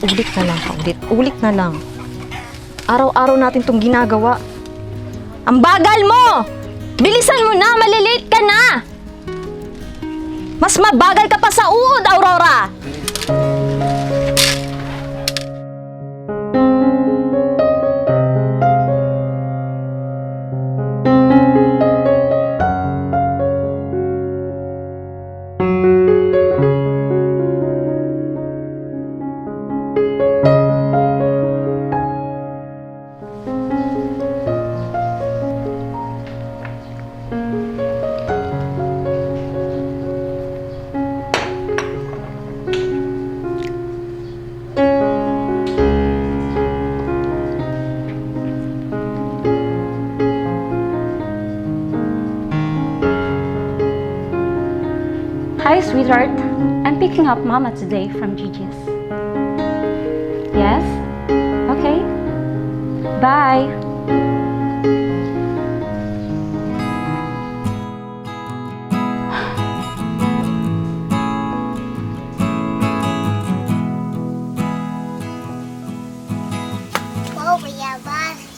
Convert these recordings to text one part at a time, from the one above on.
Ulit na lang, ulit na lang. Araw-araw natin itong ginagawa. Ang bagal mo! Bilisan mo na, malilate ka na! Mas mabagal ka pa sa uod, Aurora! Hi, sweetheart. I'm picking up Mama today from Gigi's. Yes? Okay. Bye. Wow, mayabas.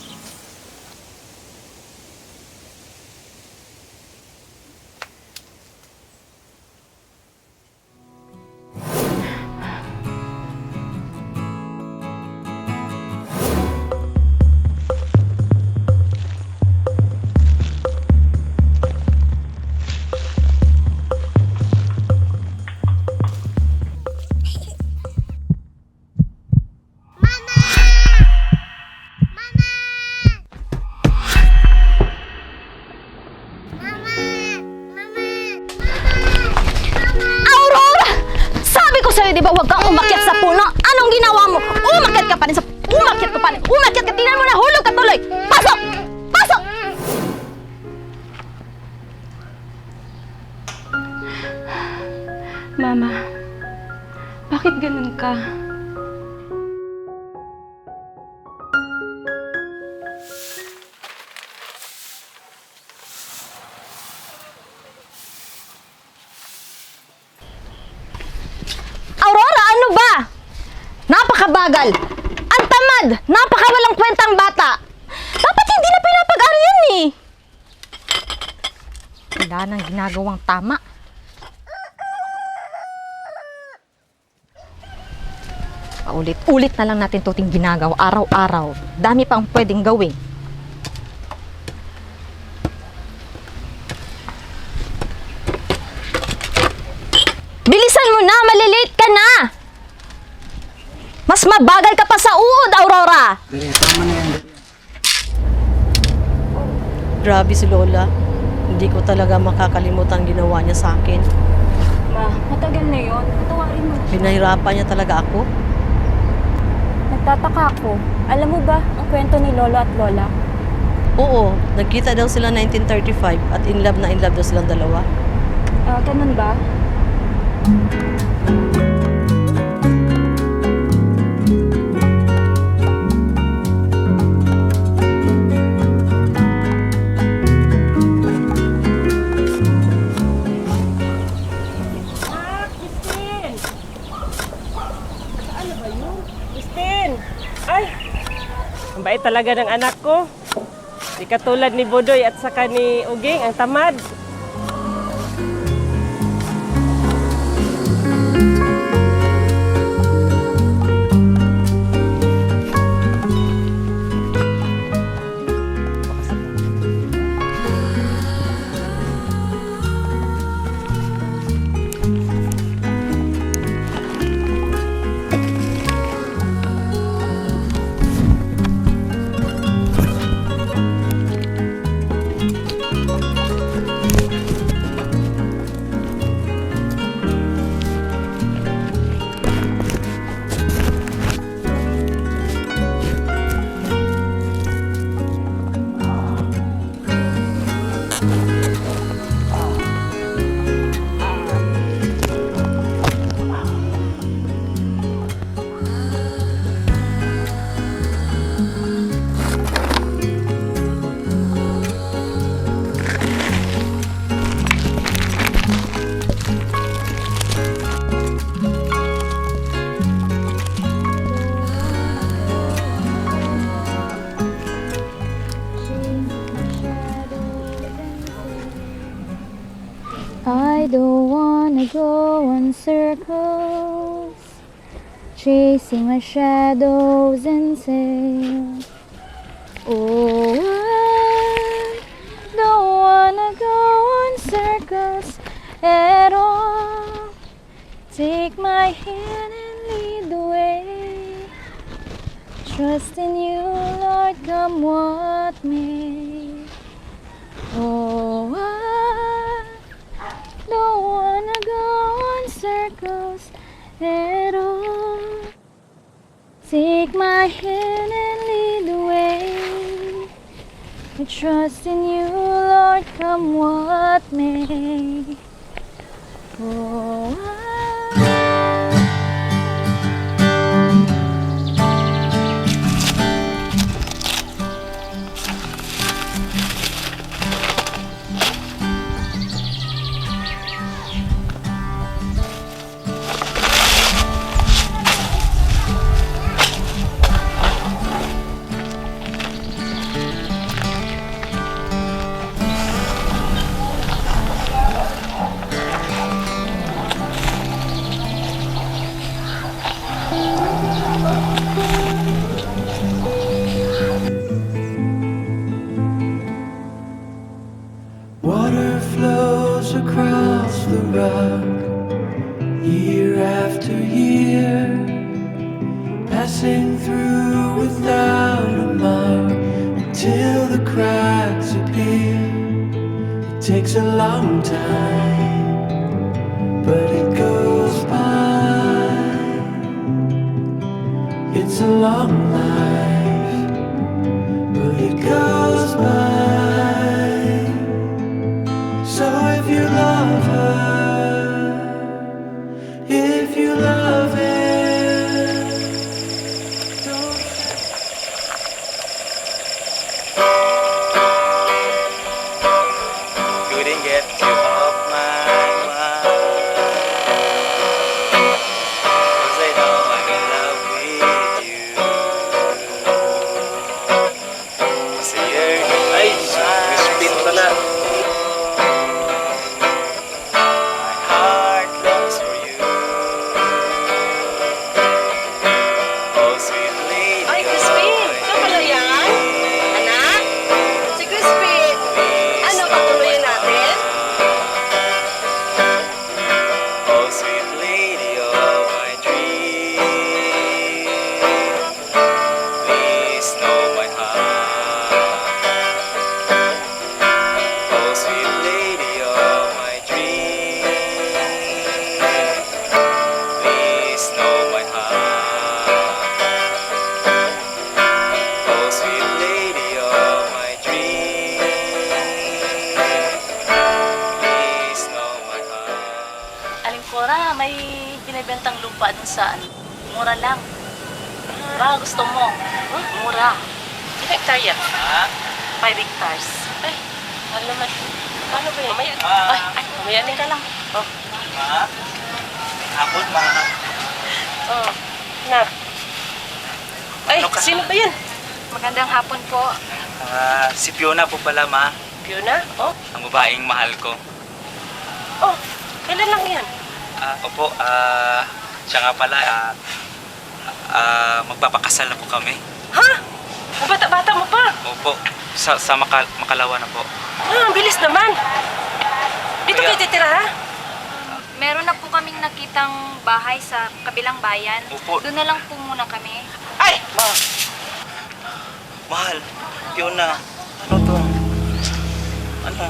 Aurora! Sabi ko sa'yo, di ba, huwag kang umakyat sa puno. Anong ginawa mo? Umakyat ka pa rin sa... Umakyat ka pa rin. Umakyat ka. Tingnan mo na, hulog ka tuloy. Pasok! Pasok! Mama, bakit ganun ka? Aurora, ano ba? Napakabagal. Ang tamad. Napakawalang kwentang bata. Dapat hindi na pinapag-aral yan eh. Wala nang ginagawang tama. Paulit-ulit na lang natin ito ting ginagawa araw-araw. Dami pang pwedeng gawin. Bilisan mo na! Malilate ka na! Mas mabagal ka pa sa uod, Aurora! Grabe si Lola. Hindi ko talaga makakalimutan ang ginawa niya sa akin. Ma, matagal na yun. Patawarin mo. Pinahirapan niya talaga ako. Nagtataka ako. Alam mo ba ang kwento ni Lolo at Lola? Oo, nagkita daw sila 1935 at in love daw silang dalawa. Ganun ba? Christine! Ay! Ang bait talaga ng anak ko. Di katulad ni Bodoy at saka ni Uging, ang tamad. I don't wanna go on circles, chasing my shadows and sail. Oh, I don't wanna go on circles at all. Take my hand and lead the way. Trust in you, Lord, come what may. Oh, I don't wanna go on circles at all. Take my hand and lead the way. I trust in you, Lord, come what may. Oh, Water flows across the rock, year after year, passing through without a mark until the cracks appear. It takes a long time, but it goes by. It's a long life, but it goes by. So if you love her, if you love him, don't couldn't get you off my mind, 'cause I know I'm in love with you. So you're ay, spin pala. My heart longs for you. Oh, sweet lady. Ay, Crispin! Ito pala yan? Anak? Si Crispin! Ano, patuloyin natin? Oh, sweet lady of my dream, please know my heart. Oh, sweet lady of my dream, please know my heart. Oh, sweet lady of my dream, please know my heart. Aling Cora, may binibentang lupa dun sa mura lang. Baka gusto mo. Mura. Ilang hektarya? Ha? 5 hectares. Ay, alam mo. Paano ba yan? Mamaya. Ay, mamayanin ka lang. Oh, Ma? Hapon, ma. oh. Nak. Ay, Ano ka? sino ba yan? magandang hapon po. Si Fiona po pala, ma. Fiona? Oh, Ang babaeng mahal ko. oh. Kailan lang yan? Opo, siya nga pala, magpapakasal na po kami. Ha? Ang bata-bata mo pa. Opo, sa Makalawa na po. Ang bilis naman. Dito Kaya- kayo titira, ha? Meron na po kaming nakitang bahay sa kabilang bayan. Opo. Doon na lang po muna kami. Ay! Mahal, Fiona, ano to? Ano?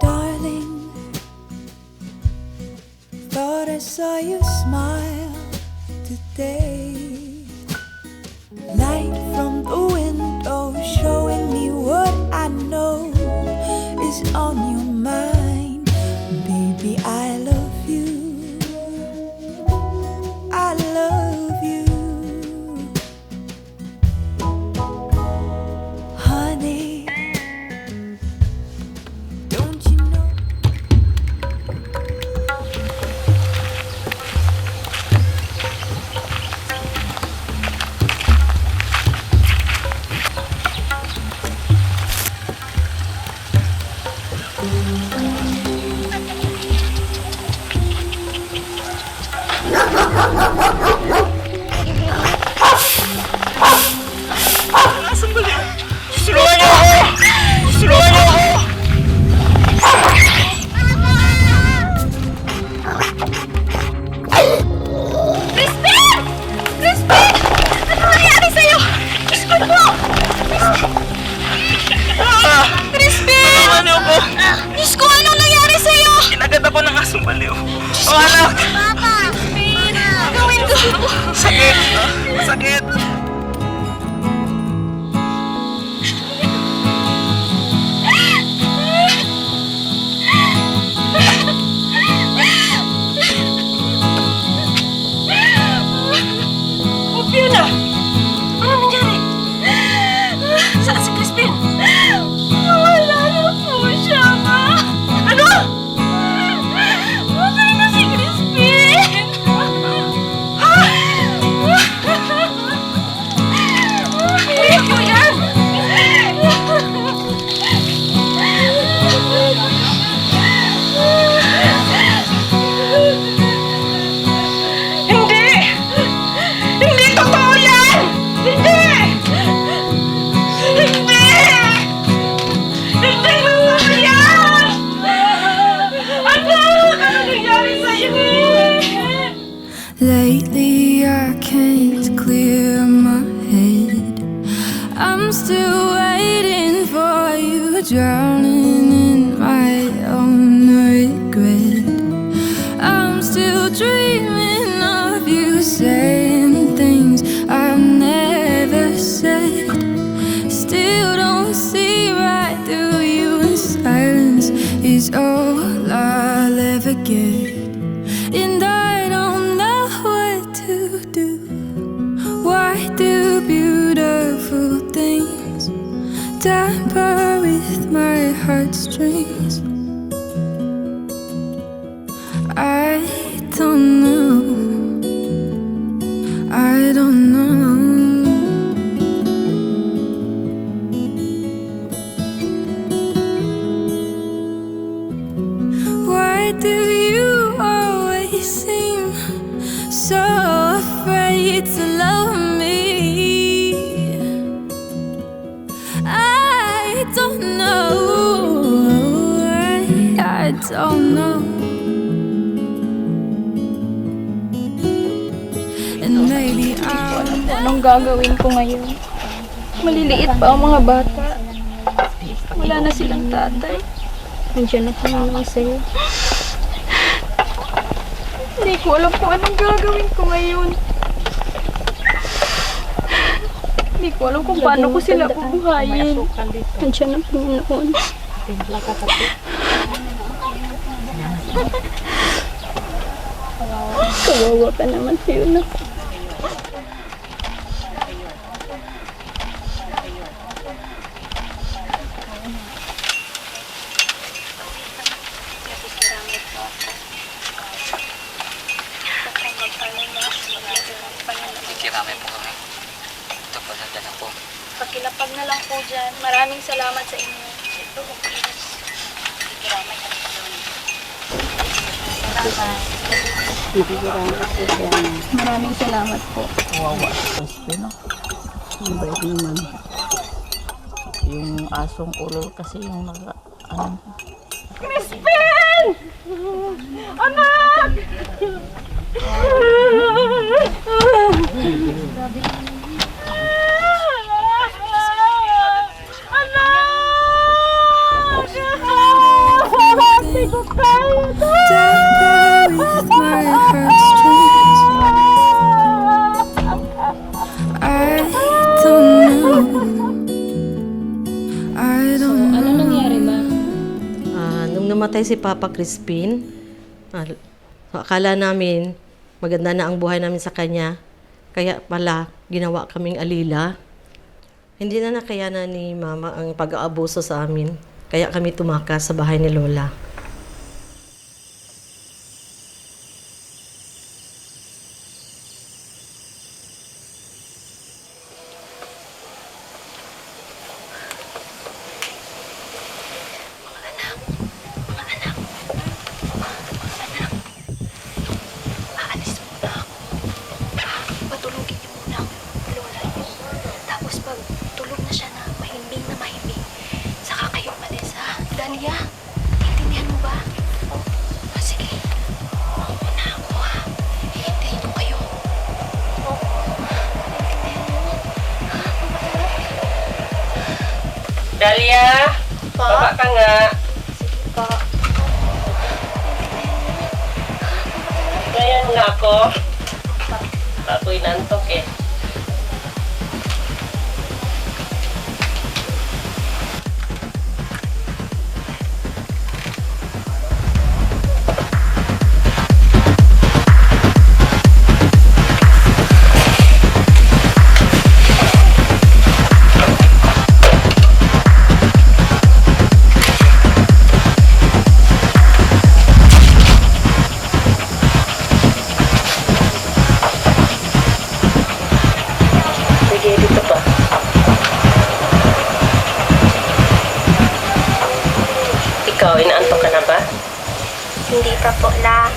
Darling, thought I saw you smile today. Light from the window showing me what I know is on your mind. Baby, I love you. I love you. Honey, don't you know? Tulungan niyo ako! Tulungan niyo ako! Crispin! Crispin! Ano nangyari sa'yo? Crispin po! Crispin! Tulungan niyo ako! Diyos ko, anong nangyari sa'yo? Inagad ako ng asong baliw. Oh, anak! Papa! Crispin! Gawin ko! Sakit! Sakit! Oh, Fiona! Ano nangyari? Saan si Crispin? Wala na po siya, ma! Ano? Patay na si Crispin! Tingnan mo yan! Hindi! Hindi totoo yan! Hindi! Hindi! Hindi totoo yan! Anak! Ano nangyari sa'yo? Lately, I can't clear my head. I'm still waiting for you, drowning in my own regret. I'm still dreaming of you saying things I've never said. Still don't see right through you, and silence is all I'll ever get. And I don't know what to do. Why do beautiful things tamper with my heartstrings? I don't know. I don't know. Why do you always seem so afraid to love me? I don't know. I don't know. And maybe I'm Anong gagawin ko ngayon? Maliliit pa ang mga bata. Wala na silang tatay. Nandiyan ako naman sa'yo. Hindi ko alam kung anong gagawin ko ngayon. Hindi ko alam kung paano ko sila bubuhayin. Nandiyan ang Panginoon. Kawawa ka naman, Fiona. Kikiramay po kami. Ito po, nandala po. Pakilapag na lang po dyan. Maraming salamat sa inyo. Ito po. Maraming salamat po. Kawawa si Crispin, no? Ang bait naman. Yung asong ulol kasi yung Crispin! Anak! tamper with my heartstrings. I don't know. I don't know. Ano nangyari, ma? Nung namatay si Papa Crispin, akala namin maganda na ang buhay namin sa kanya. Kaya pala, ginawa kaming alila. Hindi na nakayanan ni Mama ang pag-aabuso sa amin. Kaya kami tumakas sa bahay ni Lola. Kuya, intindihan mo ba? Sige. Mauna ako ha. Hintayin ko kayo. Dalia, baba ka nga. Ganyan nga ako. Ako'y nantok eh. Sige, dito pa. Ikaw, inaantok ka na ba? Hindi pa po la.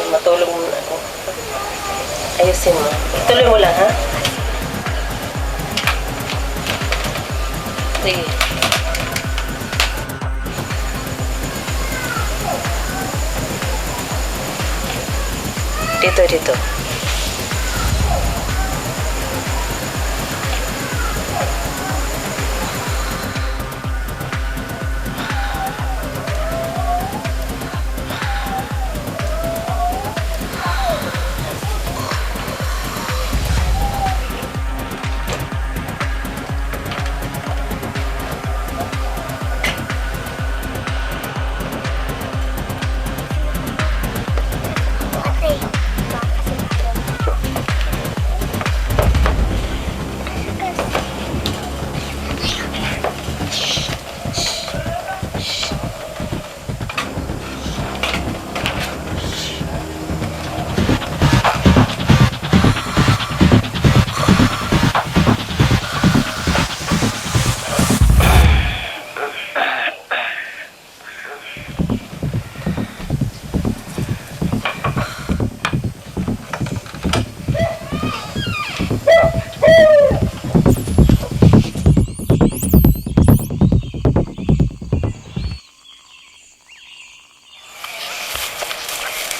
Matulog muna ako. Ayusin mo. Ituloy mo lang, ha? Sige. Dito.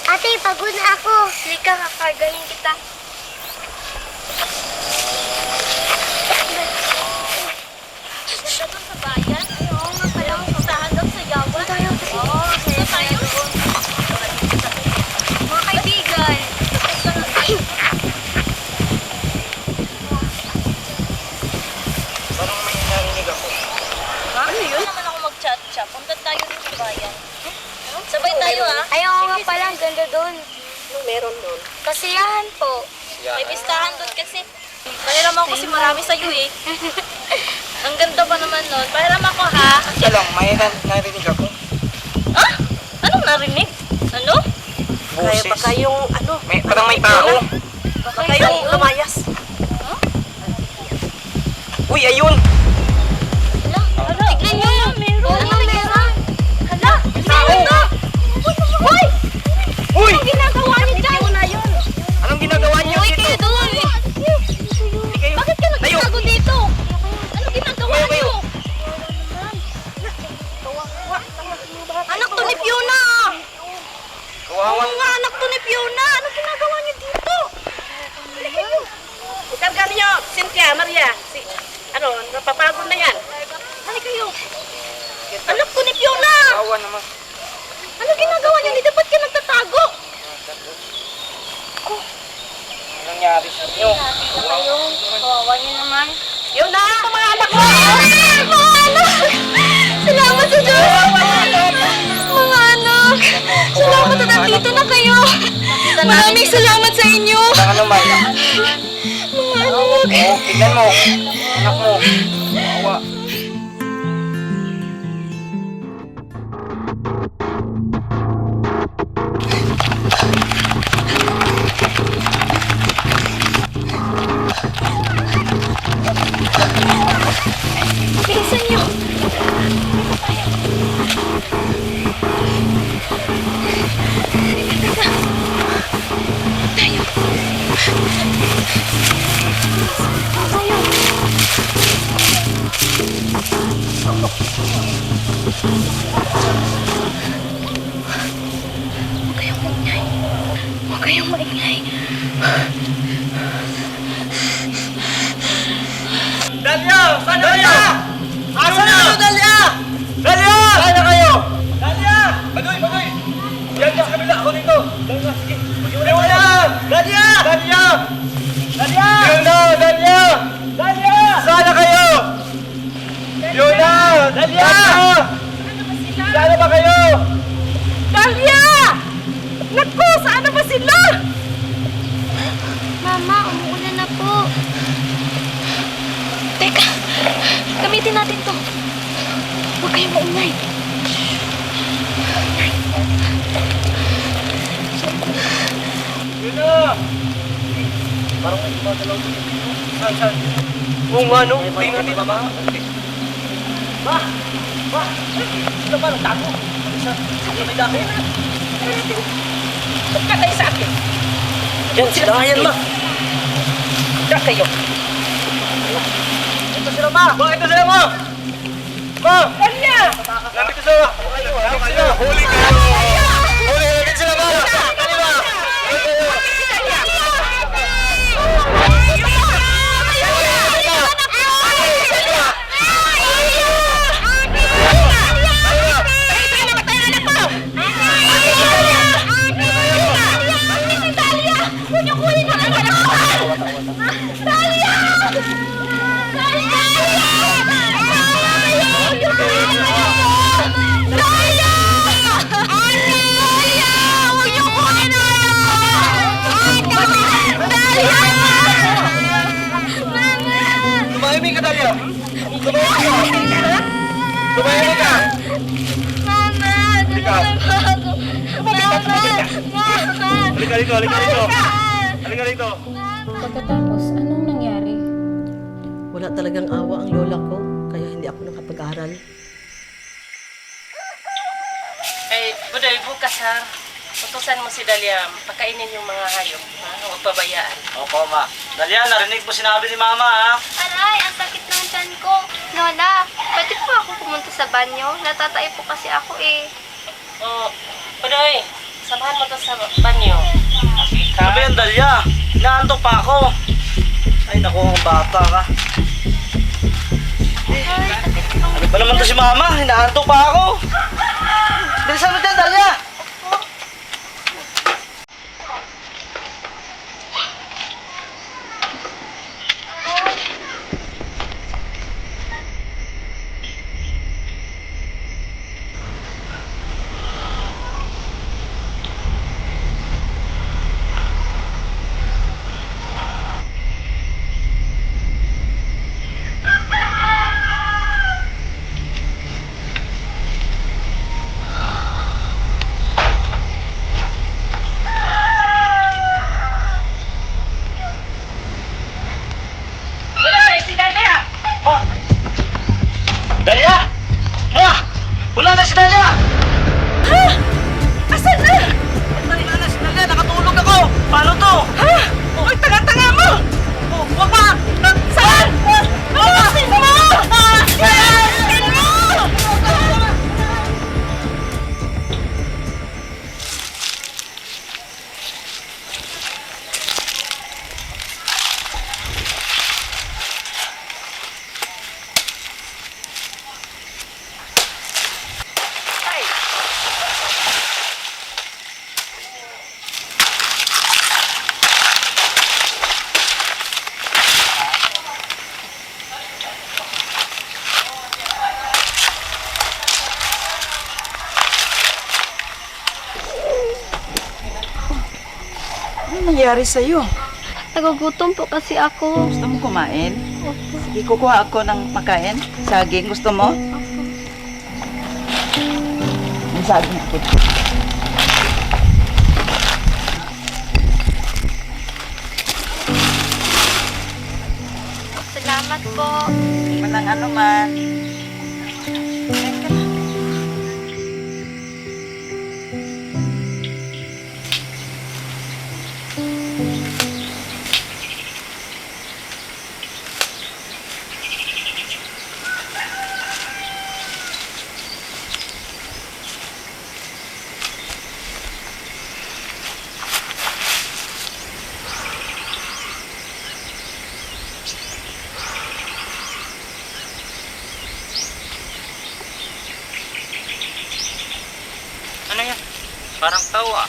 Ate, pagod na ako. Lika, kakargahin kita. Ganda doon sa bayan? Ay, oo nga pala. Pustahan doon sa Yawan. Oo, sige tayo. Mga kaibigan. Parang may narinig ako. Ano yun? Hindi naman ako mag-chat-chat. Punta tayo din sa bayan. Sabay tayo ha. Ay, oo nga pala. Ang ganda doon. Meron doon. Kasiyahan po. May pistahan doon kasi. Pahiram ako kasi marami sa'yo eh. Ang ganda pa naman nun. Pahiram ako ha. Isa lang, may narinig ako. Ah? Anong narinig? Ano? Kaya Boses. pa kayong ano? Parang may tao. Baka kayong lumayas. Uy, ayun! Hala, tignan nyo. Meron. Meron. Hala, Tao! Uy! Uy! Anong ginagawa niyo dyan? Anong ginagawa niyo Uy, dito? kayo doon. Hindi kayo. Bakit ka Tayo! nagtatago dito? Ano ginagawa Kayo, niyo? Anak to ni Fiona. Kawawan. Mga anak to ni Fiona. Ano ginagawa niyo dito? Ikarga niyo, Cynthia, Maria. Ano, napapagod na yan. Hali kayo. Anak to ni Fiona. Kawawan naman. Ano ginagawa niyo? Hindi dapat ka nagtatago. Anong nangyari sa inyo? Kawawa niyo naman. Fiona, ito mga anak mo! Mga anak! Salamat sa Diyos! Mga anak! Salamat na nandito na kayo! Maraming salamat sa inyo! Walang ano man. Mga anak! Oh, tignan mo. Anak mo. Kawawa. Bilisan niyo. Tayo. Huwag kayong maingay. Huwag kayong maingay. Dalia! Dalia! Asan na kayo, Dalia? Dalia! Saan na kayo? Dalia! Baduy! Baduy! Yan sa kabila! Ako dito! Dalia! Sige! Fiona! Dalia! Dalia! Dalia! Fiona! Dalia! Dalia! Saan na kayo? Fiona! Dalia! Saan na ba kayo? Dalia! Naku, saan na ba sila? Mama, umuulan na po. Teka, gamitin natin to. Huwag kayong maingay. Fiona! Parang may tumatalaw dito. Saan? Saan? Oo nga, no? Tingnan dito. Ba? Ba? Ito ba? Nagtago? Ano may dako? Huwag ka tayo sa akin. Yan, sila yan, ma. Huwag kayo. Ito sila, ma. Ma, ito sila, ma. Ma! Dalia! Nandito sila. Nandito sila. Huli kayo. Huli kayo. Nandito sila, ma. Dali, ma. Tumahimik ka, Dalia. Tumahimik ka. Tumahimik ka. Mama, tulungan mo ako. Mama! Mama! Halika rito, halika rito. Halika rito. Pagkatapos, anong nangyari? Wala talagang awa ang lola ko, kaya hindi ako nakapag-aral. Ay, Budoy, bukas ha. Utusan mo si Dalia, pakainin yung mga hayop. Ha? Huwag pabayaan. Opo, ma. Dalia, narinig mo sinabi ni mama, ha? Aray, ang sakit ng tiyan ko. Lola, pwede po ako pumunta sa banyo? Natatay po kasi ako eh. Oh, Budoy, samahan mo to sa banyo. Sabi yan, Dalia. Inaantok pa ako. Ay, naku, ang bata ka. Ano ba naman to si mama? Inaantok pa ako. Bilisan mo dyan, Dalia. Budoy, si Dalia! Dalia! Ma! Wala na si Dalia! Asan na? Wala na si Dalia. Nakatulog ako. Paano to? Ha? Uy, tanga-tanga mo! Wag ma! Saan? Umasin mo! Umasin mo! Ano nangyari sa'yo? Nagugutom po kasi ako. Gusto mo kumain? Sige, kukuha ako ng makain. Saging, gusto mo? May saging ako. Salamat po. Walang ano man. Parang tawa.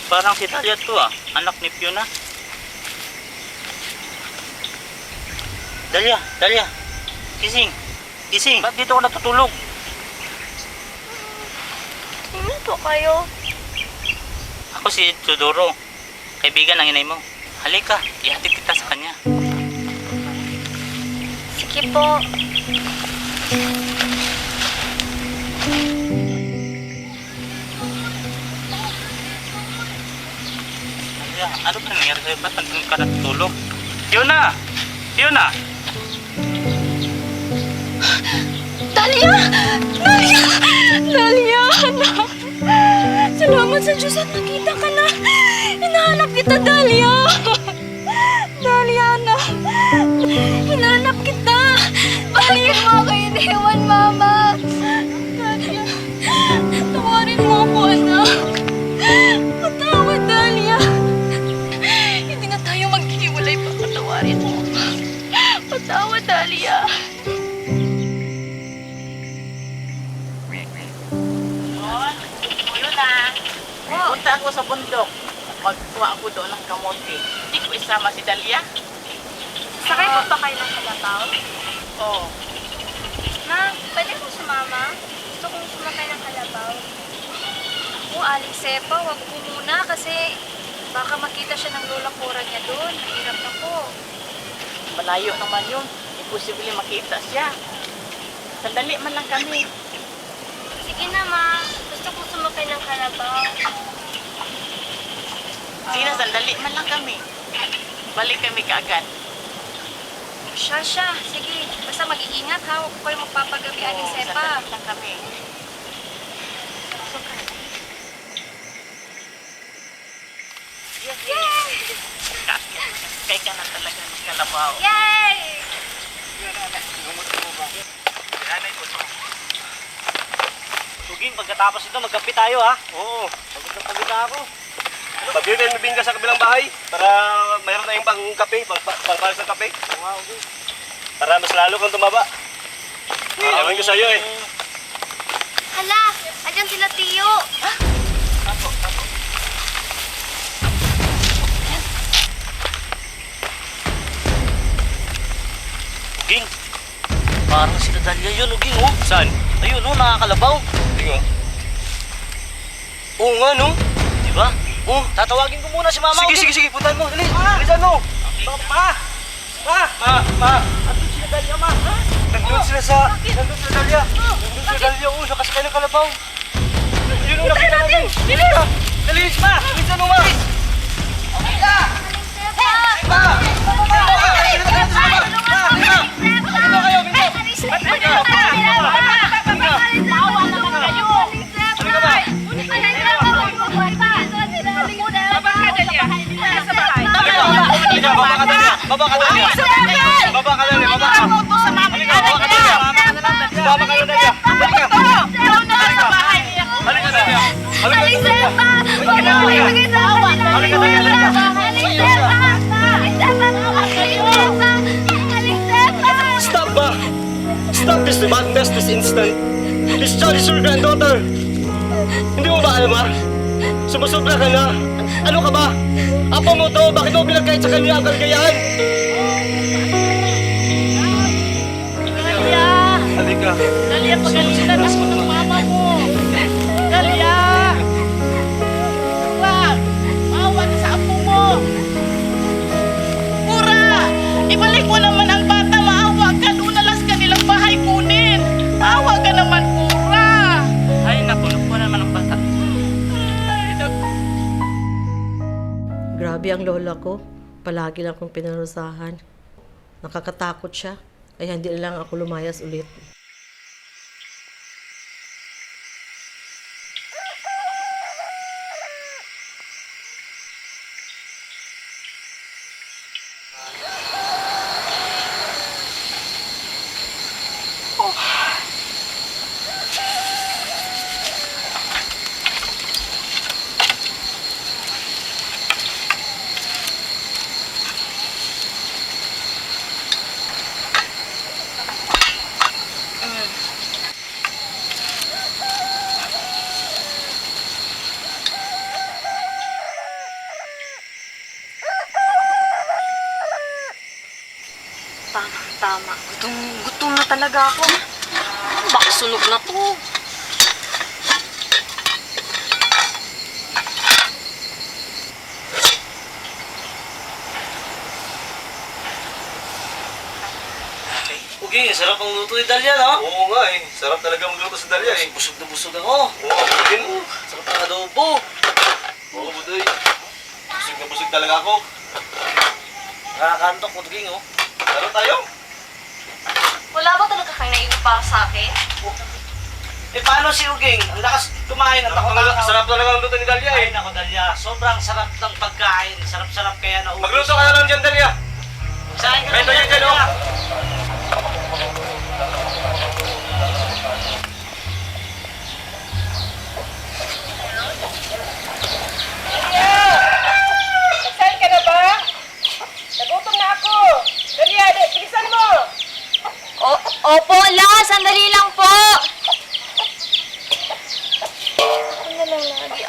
Parang si Dalia to anak ni Fiona. Dalia, Dalia. Gising. Gising. Ba't dito ka natutulog? Sino po kayo? Ako si Tudoro. Kaibigan ng inay mo. Halika, ihatid kita sa kanya. Sige po. Dalia, ano ba nangyari sa'yo? Ba't nandun ka natutulog? Fiona! Fiona! Dalia! Dalia! Dalia, anak! Salamat sa Diyos at nakita ka na! Hinahanap kita, Dalia! Dalia, anak! Hinahanap kita! Bakit mo ako iniwan, Mama? Dalia! Tawarin mo ako, anak! Patawad, Dalia! Hindi na tayo maghiwalay pa. Patawarin mo. Patawad, Dalia! Punta ako sa bundok. Magkuha ako doon ng kamote. Hindi ko isama si Dalia. Sakay po ba kayo ng kalabaw? Oo. Ma, pwede ko sumama? Gusto kong sumakay ng kalabaw. Ako, Aling Sepa, wag po muna kasi baka makita siya ng lola Cora niya doon. Mahirap na po. Malayo naman yun. Imposible makita siya. Sandali man lang kami. Sige na, Ma. Gusto kong sumakay ng kalabaw. Sige na, sandali man lang kami. Balik kami kaagad. Siya. Sige. Basta mag-iingat ha. Huwag ko kayo magpapagabi, Aling Oo, Sepa. sandali lang kami. Yay! Kaya ka na talaga ng kalabaw. Yay! Tuging, pagkatapos ito, magkape tayo ha. Oo, pagod na ako. Pabili tayo ng bingka sa kabilang bahay para mayroon tayong pang-kape, pang-palis ng kape. Para mas lalo kang tumaba. Ewan ko sa'yo eh. Hala! Andyan sila, Tiyo. Uging, parang si Dalia yun, Uging, oh. Saan? Ayun, oh, nakakalabaw. Tingnan. Oo nga, no? Di ba? Oh, tatawagin ko muna si Mama. Sige, puntahan mo. Dali, bilisan mo. Ma! Andun si Dalia, Ma. Nandun sila Dalia. Nandun sila Dalia, oh, nakasakay ng kalabaw. Yun, nakita natin. Dali! Dali, ma! Bilisan mo, ma! Baba ka, Dalia! Baba ka, Dalia! Baba ka! Baba ka, Dalia! Halika, Dalia! Aling Sepa! Huwag na ako ibigay sa akin nila. Halika, Dalia! Aling Sepa! Aling Sepa! Aling Sepa! Stop ba? Stop this madness this instant. This child is your granddaughter. Hindi mo ba alam, ha? Sumusobra ka na. Ano ka ba? Apo mo to, bakit mo binagkait sa kanya ang kaligayahan? Dalia! Halika. Dalia, pagalitan ako ng mama mo. Dalia! Wag! Maawa ka sa apo mo. Pura! Ibalik mo naman ang bata. Maawa ka. Doon nalas ka nilang bahay kunin. Maawa ka naman, Pura. Ay, naku naman ang bata. Grabe ang lola ko. Palagi lang akong pinarusahan. Nakakatakot siya. Kaya hindi lang ako lumayas ulit. Tama. Gutom na talaga ako. Baka sunog na to. Ugi, sarap ang luto ni Dalia, no? Oo nga eh. Sarap talaga magluto sa Dalia eh. Busog na busog ako. Oo, din. Sarap ng adobo. Oo, Budoy. Busog na busog talaga ako. Nakakantok mo, Tuging, oh. Laro tayo? Wala ba talaga kang naiwan para sa akin? Eh, paano si Uging? Ang lakas kumain at ako Sarap talaga ang luto ni Dalia eh. Ay, nako, Dalia. Sobrang sarap ng pagkain. Sarap-sarap kaya na Magluto ka na lang dyan, Dalia. Saan ka Kwento niya dyan, oh. Saan ka na ba? Nagutom na ako. Dalia, bilisan mo. Opo, la, sandali lang po.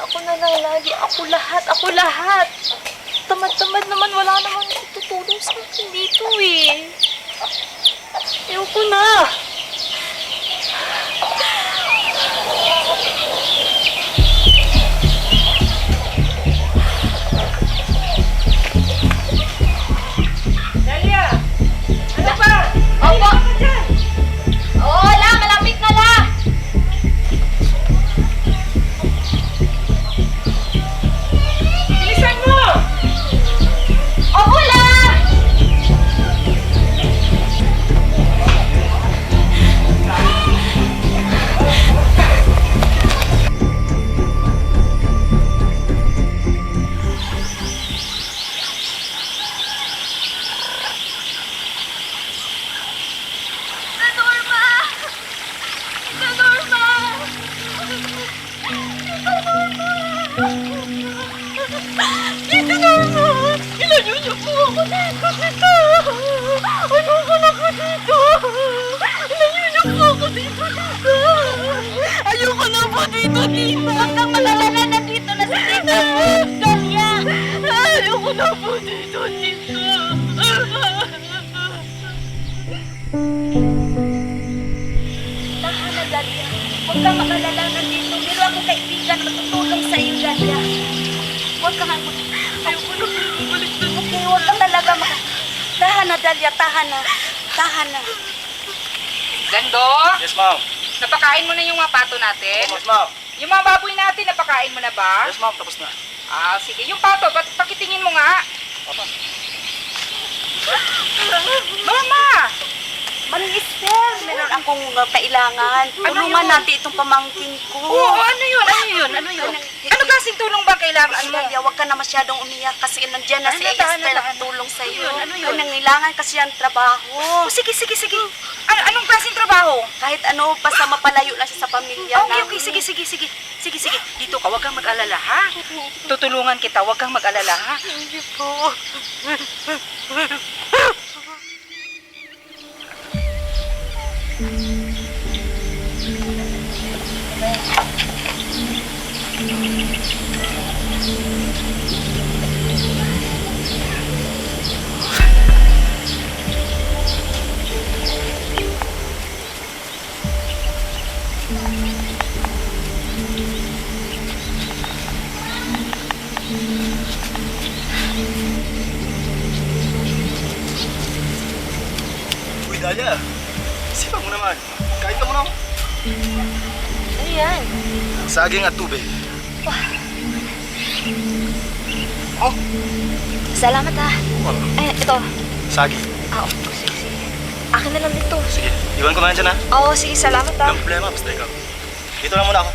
Ako na lang lagi. Tamad-tamad naman, wala naman tutulong sa akin dito eh. Ayoko na. Dalia! Ano pa? Opo. Oo, la, malapit na la. Bilisan mo! Opo, la. Dito naman! Ilan po ako dito, tita! Ayoko na po dito! Ilan po ako dito, tita! Ayoko na po dito, tita! Huwag kang mag-alala, nandito na si tita! Dalia! Ayoko na po dito, tita! Tahan na, Dalia. Huwag kang mag-alala, nandito. Meron akong kaibigan matutulong sa iyo, Dalia. Huwag ka nga. Ayoko na bumalik na. Okay, huwag ka talaga Tahan na, Dalia. Tahan na. Gando, Yes, ma'am. napakain mo na yung mga pato natin? Yes, ma'am. Yung mga baboy natin, napakain mo na ba? Yes, ma'am. Tapos na. Ah, sige. Yung pato, pakitingin mo nga. Mama! Mag-Esther, meron akong kailangan. Tulungan natin itong pamangkin ko. Oo, ano yun? Ano klaseng tulong ba kailangan mo? Dalia, huwag ka na masyadong umiyak kasi nandiyan na si Tahan Esther na. na tulong sa iyo. Ano yun? Nangailangan kasi ang trabaho. Sige. Anong klaseng trabaho? Kahit ano, basta mapalayo lang siya sa pamilya Okay, sige. Dito ka, huwag kang mag-alala, ha? Tutulungan kita, huwag kang mag-alala, ha? Hindi po. Uy, Dalia. Sipag mo naman. Kain ka muna. Ano yan? Saging at tubig. Salamat ha. Ito. Saging. Sige. Akin na lang dito. Sige. Iwan ko na yan dyan, ha? Oo, sige, salamat ha. Walang problema. Basta ikaw. Dito lang muna ako.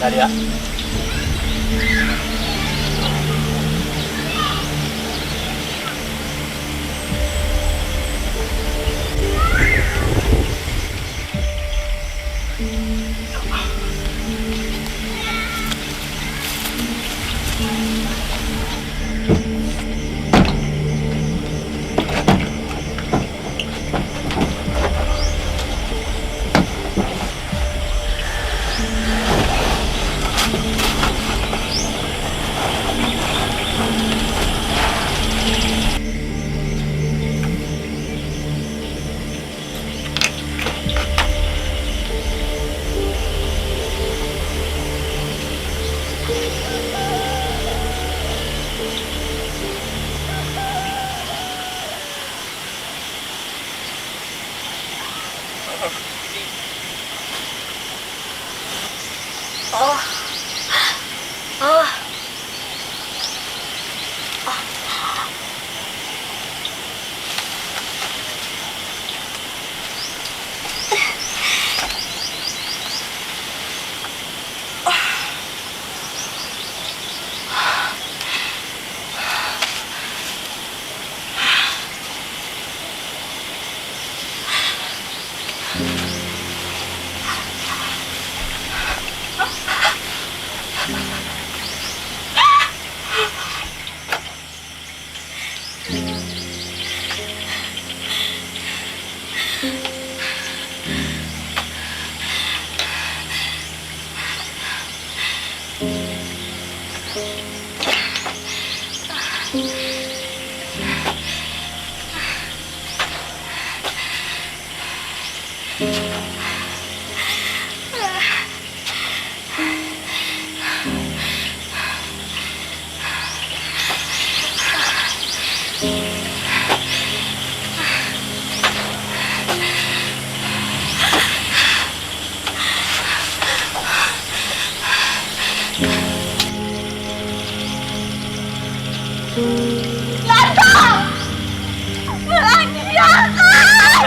Dalia.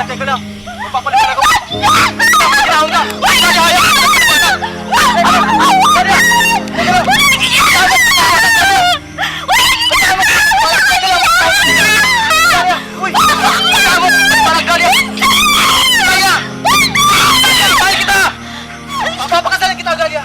Teka lang. Magpapalitan ako. Ginahon ka. Papakasalan kita, Galia.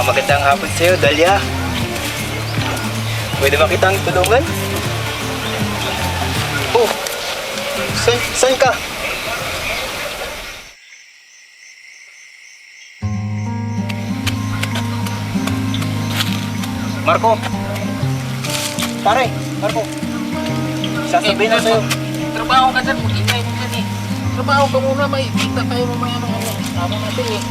Magandang hapon sa'yo, Dalia. Pwede ba kitang tulungan? Oh, saan ka? Marco! Pare, Marco! Sasabihin na sa'yo. Trabaho ka dyan, mag-ingay mo dyan eh. Trabaho ka muna, may kita tayo mamaya ng tama natin eh.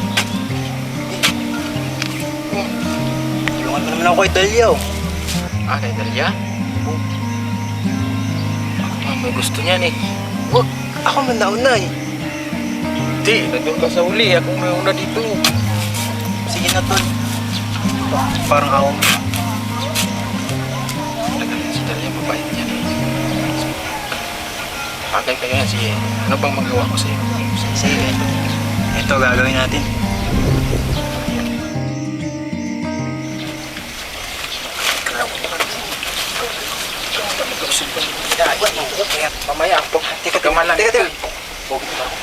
Tulungan mo naman ako kay Dalia, oh. Ah, kay Dalia? Oh. May gusto niyan eh. Wag, ako man nauna eh. Di, nandun ka sa uli, ako may una dito. Sige na, Tol. Parang ako. Si Dalia, mabait yan eh. Bagay kayo yan, sige. Ano bang magawa ko sa'yo? Sige, ito gagawin natin. Mamaya, teka lang. Teka. Pogi ba ako?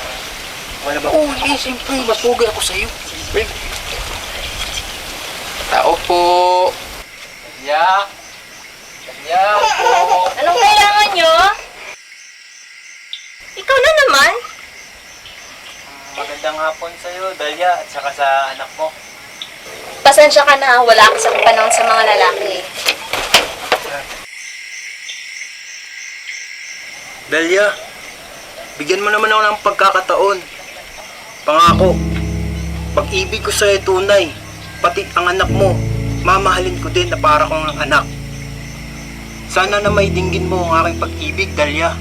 Wala ba? Oo, eh, siyempre, mas pogi ako sa'yo. Wait. Tao po. Dalia. Yan po. Anong kailangan nyo? Ikaw na naman. Magandang hapon sa'yo, Dalia, at saka sa anak mo. Pasensya ka na, wala kasi akong panahon sa mga lalaki. Dalia, bigyan mo naman ako ng pagkakataon. Pangako, pag-ibig ko sa'yo tunay, pati ang anak mo, mamahalin ko din na para kong ang anak. Sana na may dinggin mo ang aking pag-ibig, Dalia.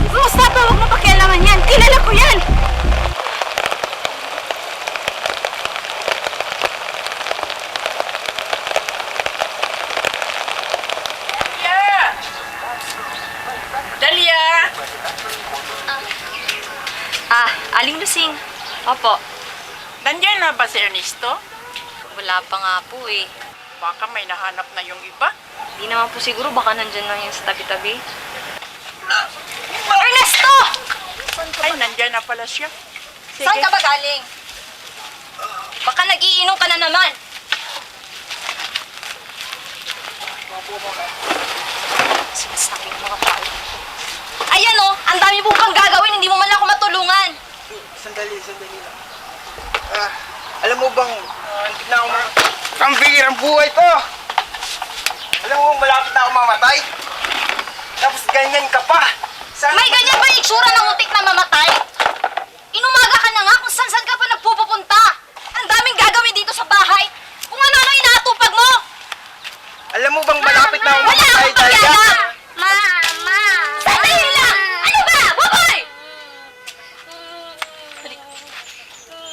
Basta to, huwag mo pakialaman yan. Kilala ko yan. Dalia! Aling Lusing. Opo. Nandyan na ba si Ernesto? Wala pa nga po eh. Baka may nahanap na yung iba. Di naman po siguro, baka nandyan lang yung sa tabi-tabi. Ernesto! Ay, nandyan na pala siya. Saan ka ba galing? Baka nagiinom ka na naman. Sinasabi ng mga tao. Ayan o, ang dami po pang gagawin, hindi mo man lang ako matulungan. Sandali lang. Alam mo bang, hindi na ako pambihirang buhay to. Alam mo, malapit na ako mamatay. Tapos ganyan ka pa. May ganyan ba yung itsura ng muntik na mamatay? Inumaga ka na nga kung saan ka pa nagpupunta. Ang daming gagawin dito sa bahay. Kung ano-ano inaatupag mo. Alam mo bang malapit na ako Wala mamatay, akong Dalia? pakialam! Mama! Sandali lang! Ano ba? Baboy!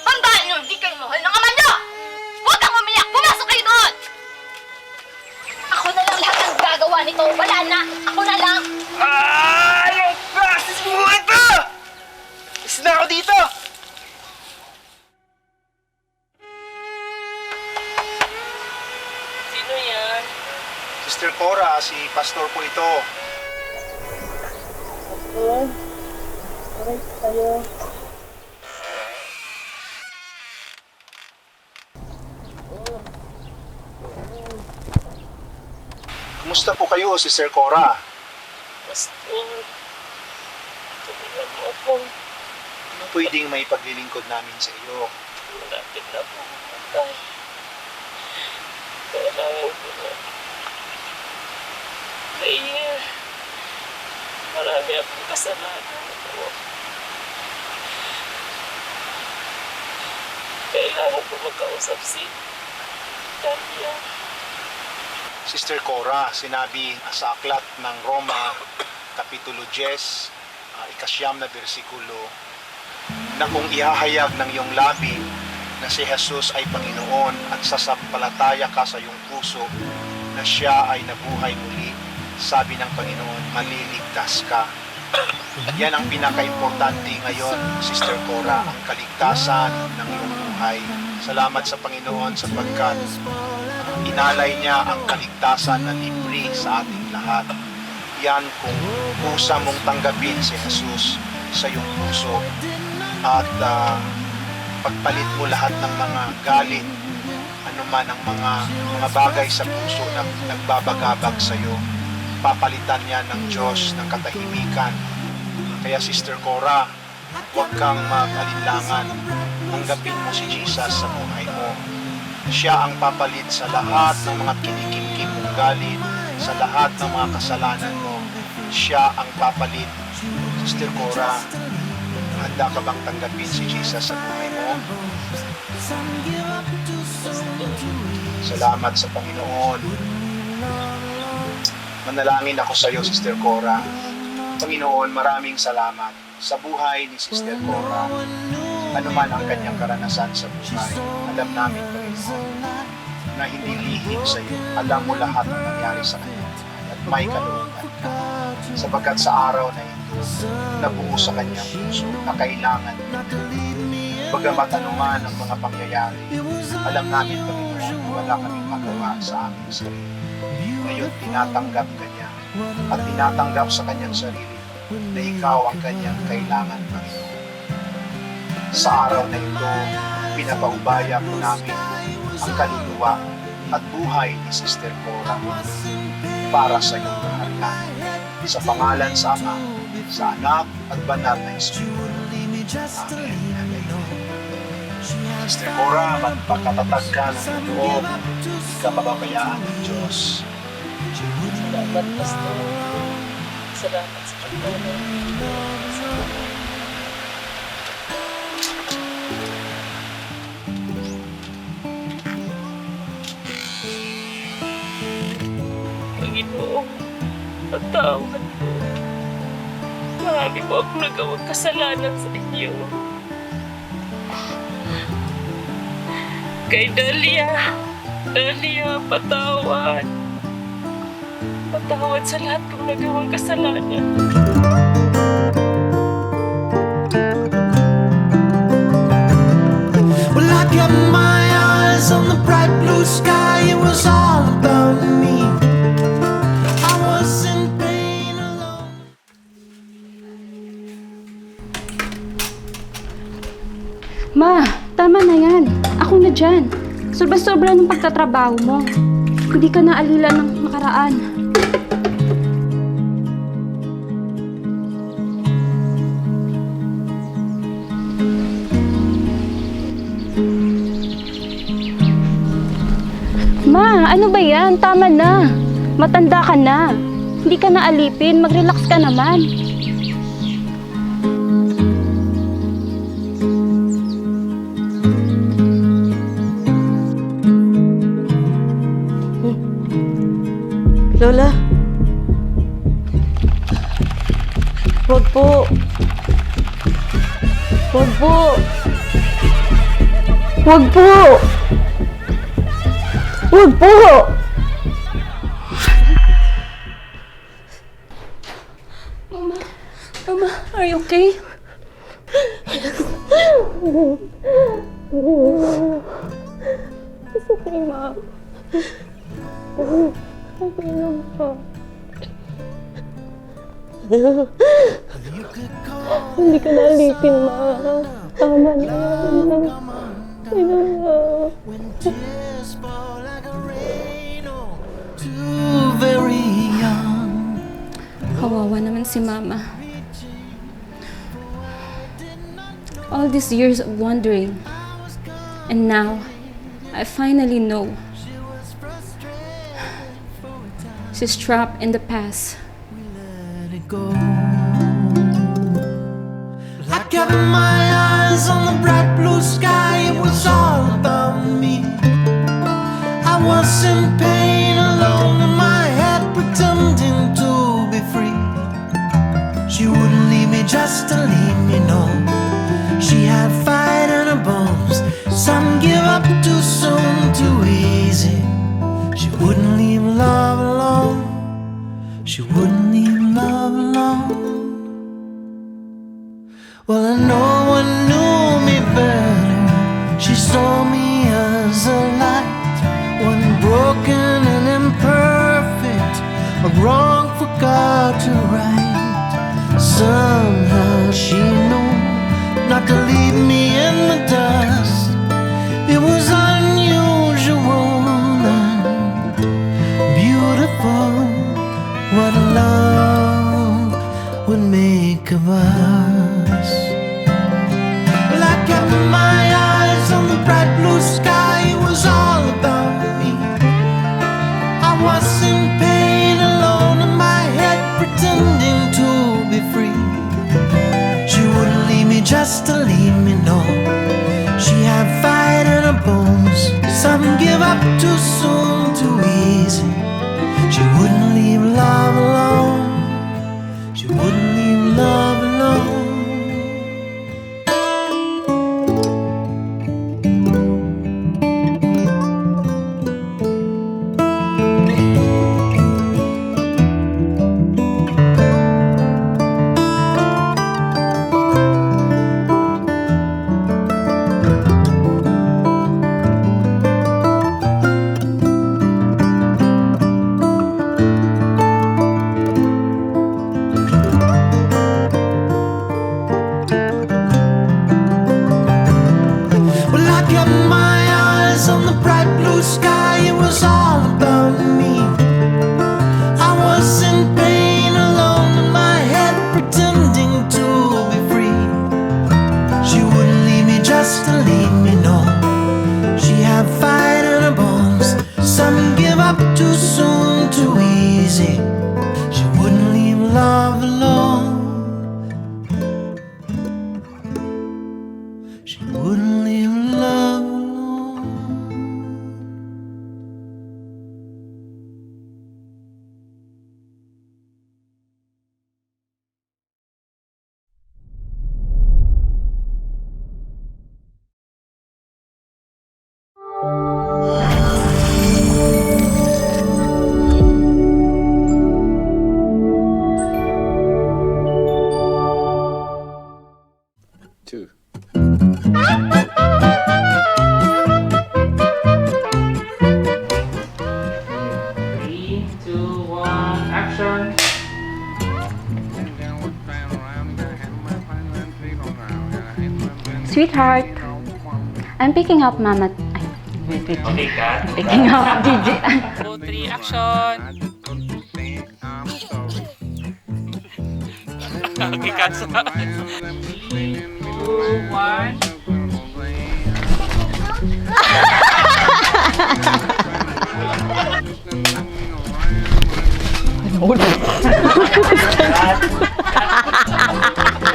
Tandaan nyo, hindi kayo mahal ng ama nyo! Huwag kang umiyak! Pumasok kayo doon! Ako na lang lahat ng gagawa nito. Wala na! Ako na lang! Yung process mo ito! Is na ako dito! Sino yan? Sister Cora, si Pastor po ito. Kumusta po kayo, Sister Cora? Pastor. Tulungan mo ako. Ano pwedeng may paglilingkod namin sa iyo? Malapit na po mamatay. Kailangan ko na. Kaya, marami akong kasalanan po. Kailangan ko makausap si Dalia. Sister Cora, sinabi sa aklat ng Roma, Kapitulo 10, ikasyam na bersikulo, na kung ihahayag ng iyong labi na si Jesus ay Panginoon at sasampalataya ka sa iyong puso na siya ay nabuhay muli, sabi ng Panginoon, maliligtas ka. Yan ang pinaka-importante ngayon, Sister Cora, ang kaligtasan ng iyong buhay. Salamat sa Panginoon sapagkat inalay niya ang kaligtasan na libre sa ating lahat. Yan kung kusa mong tanggapin si Jesus sa iyong puso at pagpalit mo lahat ng mga galit, anuman ang mga bagay sa puso na nagbabagabag sa iyo, papalitan niya ng Diyos ng katahimikan. Kaya Sister Cora, huwag kang mag-alinlangan. Tanggapin mo si Jesus sa buhay mo. Siya ang papalit sa lahat ng mga kinikimkim mong galit, sa lahat ng mga kasalanan mo. Siya ang papalit. Sister Cora, handa ka bang tanggapin si Jesus sa buhay mo? Salamat sa Panginoon. Manalangin ako sa iyo, Sister Cora. Panginoon, maraming salamat sa buhay ni Sister Cora. Ano man ang kanyang karanasan sa buhay, alam namin, Panginoon, na hindi lihim sa iyo. Alam mo lahat ang nangyari sa kanya. At may kalooban ka. Sapagkat sa araw na ito, nabuo sa kanyang puso na kailangan nito. Bagamat anuman ang mga pangyayari, alam namin, Panginoon, wala kaming magawa sa aming sarili. Ngayon, tinatanggap ka niya at tinatanggap sa kanyang sarili na ikaw ang kanyang kailangan, Panginoon. Sa araw na ito, pinapaubaya po namin ang kaluluwa at buhay ni Sister Cora para sa iyong kaharian. Sa pangalan sa Ama, sa Anak at Banal na Espiritu. Amen. Sister Cora, magpakatatag ka ng loob, hindi ka mababayaan ng Diyos. Salamat, Pastor. Salamat sa pagtulong. Panginoon, patawad po. Marami po akong nagawang kasalanan sa inyo. Kay Dalia, patawad. Patawad sa lahat kong nagawang kasalanan. Well, I kept my eyes on the bright blue sky. It was all about me. I was in pain alone. Ma, tama na yan. Ako na dyan. Sobra-sobra ng pagtatrabaho mo. Hindi ka naalila ng nakaraan. Ma, ano ba yan? Tama na. Matanda ka na. Hindi ka na alipin. Mag-relax ka naman. Lola. Huwag po. Huwag po. Huwag po. Huwag po. Mama, are you okay? It's okay, Ma. Okay lang po. Hindi ka nalipin, Ma. Tama na yan. Sino na? Kawawa naman si Mama. All these years of wandering, and now I finally know. She's trapped in the past. I kept my eyes on the bright blue sky. It was all about me. I was in pain alone in my head, pretending to be free. She wouldn't leave me just to leave me, no. She had fight in her bones. Some give up too soon, too easy. She wouldn't leave love alone. She wouldn't leave love alone. Well, no one knew me better. She saw me as a light, one broken and imperfect, a wrong for God to right. Somehow she knew not to leave me in the dust. It was unusual and beautiful what love would make of us. Well, I kept my eyes on the bright blue sky. It was all about me. I was in pain alone in my head, pretending to be free. She wouldn't leave me just to leave me, no. She had fight in her bones. Some give up too soon, too easy. She wouldn't leave love alone. She wouldn't leave love alone. action. Sweetheart, I'm picking up Mama. Okay ka? Picking up Gigi. 2, 3, action. Okay, cut. 2, 1.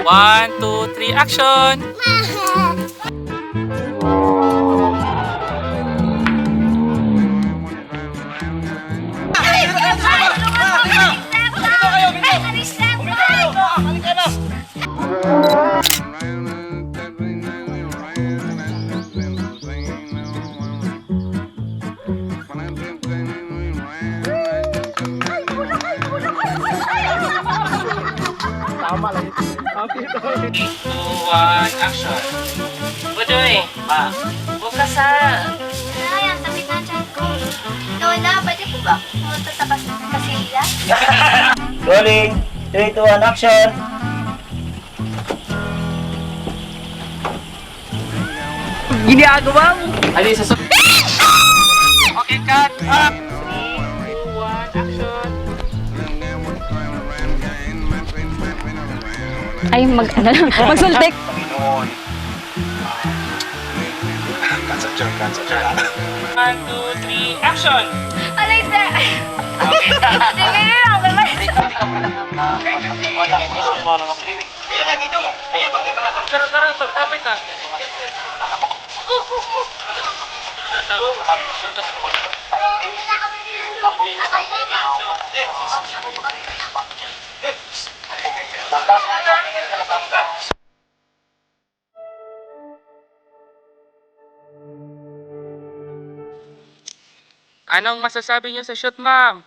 One, two, three, action! One, action! Budoy! Pa! Bukas ha! Ay, ang sakit na dyan ko. Lola, pwede po ba pumunta sa Kasilia? Rolling! 3, 2, 1, action! Ginagawa mo! Ali, sa Okay, cut! Up! 3, 2, 1, action! Ay, magsultik. Panginoon. Cancel dyan. 1, 2, 3, action! Alay, sir! Okay, Sige lang, naman. Tara, tapit na. Anong masasabi niyo sa shoot, ma'am?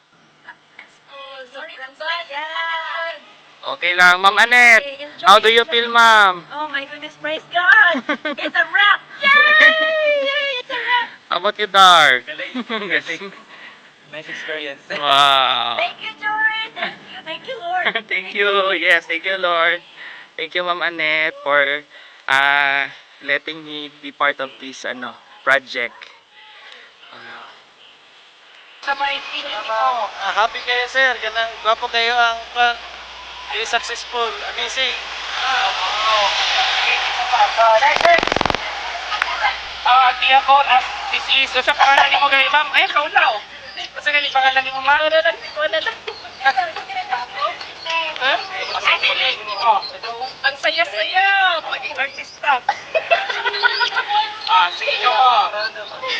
Okay lang, Ma'am Annette. How do you feel, ma'am? Oh my goodness, praise God! It's a wrap! Yay! It's a wrap! How about you, Dark? Galing. Nice experience. Wow. Thank you, Jordan! Thank you, Lord! Thank you. Yes, thank you, Lord. Thank you, Ma'am Annette, for letting me be part of this project. Sa may happy kayo, sir. Ganang gwapo kayo ang very successful. Amazing. Di ako, this is, sa pangalan ni mo kayo, ma'am. Ay, kaulaw. Kasi ganyan pangalan ni mo, ma'am. Ang saya-saya! Maging artista! Sige ka mo!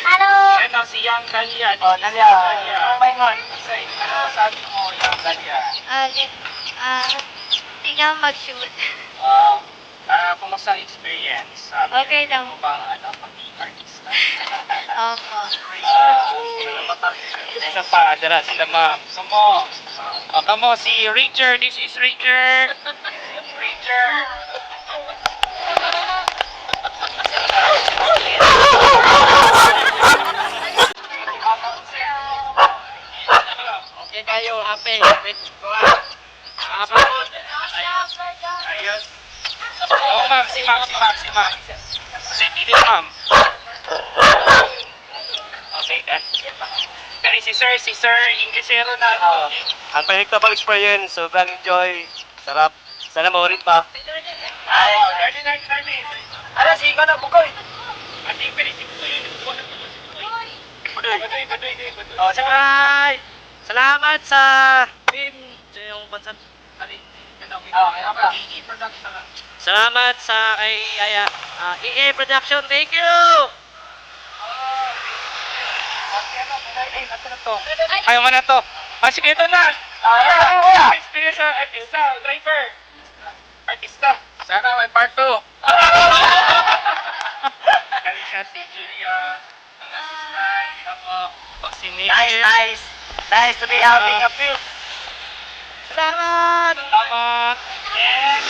Ano? Ito si Yang Dalian. Oh, Dalian. Oh my God! Ano sabi mo, Yang Dalian? Tingnan mag-shoot. Kumusta ang experience? Okay lang. Ano bang maging artista? Opo. Isa pa, dara sila ma'am. Sumo. Kamo, si Richard. This is Richard. Richard. Okay kayo, happy. Ayos. Oo ma'am, si ma'am. Si Didi ma'am. Okay, pero si Sir, Inglesero na. Ang experience, sobrang enjoy, sarap. Sana maulit pa. Ay, ordinary service. Ano, si Ika na, bukoy. Ating pinisip ko yun. Baduy. Oh, sabay! Salamat sa team, yung bansan. Salamat sa kay EA Production, thank you! Ayaw mo na to. Sige, ito na. Experience sa artista, driver. Artista. Sana may part 2. Kalika si Julia. Si Nikki. Nice to be helping you. Salamat. Yes.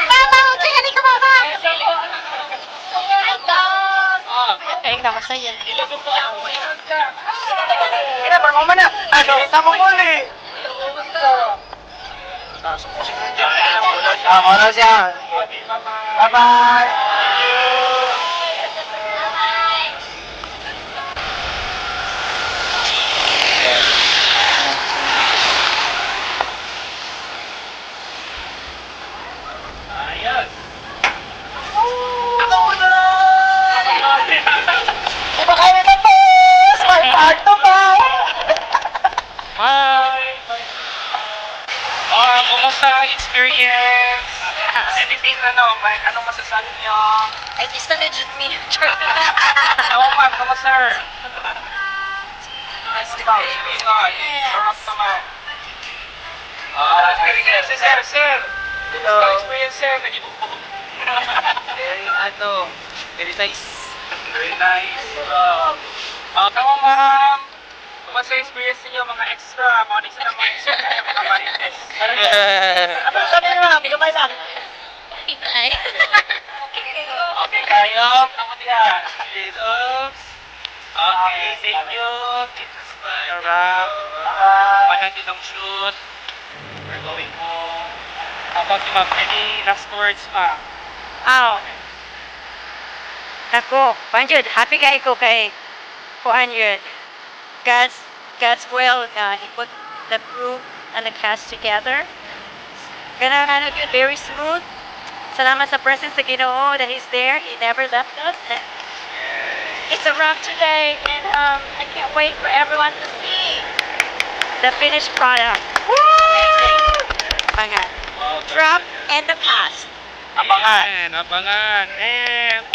Mama, huwag ka ka, mama! Ay, kamasaya. Ina, parang mo na. Ano? Tama mo ulit. Oras yan. Bye-bye. Iba kayo na po! May part to ba? Hi! Kumusta ang experience? Anything anong masasabi niyo? Ay, di sa legit me. Oo ma'am, kumusta? Sarap naman. Sir! Hello. Experience, sir. Very nice. Very nice. Tama ma'am. Kumusta yung experience niyo, mga extra, mga extra, mga marites? Sabi nyo lang, hindi ka may lang. Ay. Okay, kayo. Tama diyan. Okay, thank you. Sarap. Panang ng shoot. We're going home. About you have any last words pa? Ako, Panjud, happy kayo ko kay kuhan yun. God's will, He put the crew and the cast together. Ganang very smooth. Salamat sa presence sa Ginoo that He's there. He never left us. It's a wrap today, and I can't wait for everyone to see the finished product. Amazing. Abangan. Drop and the past. Abangan. And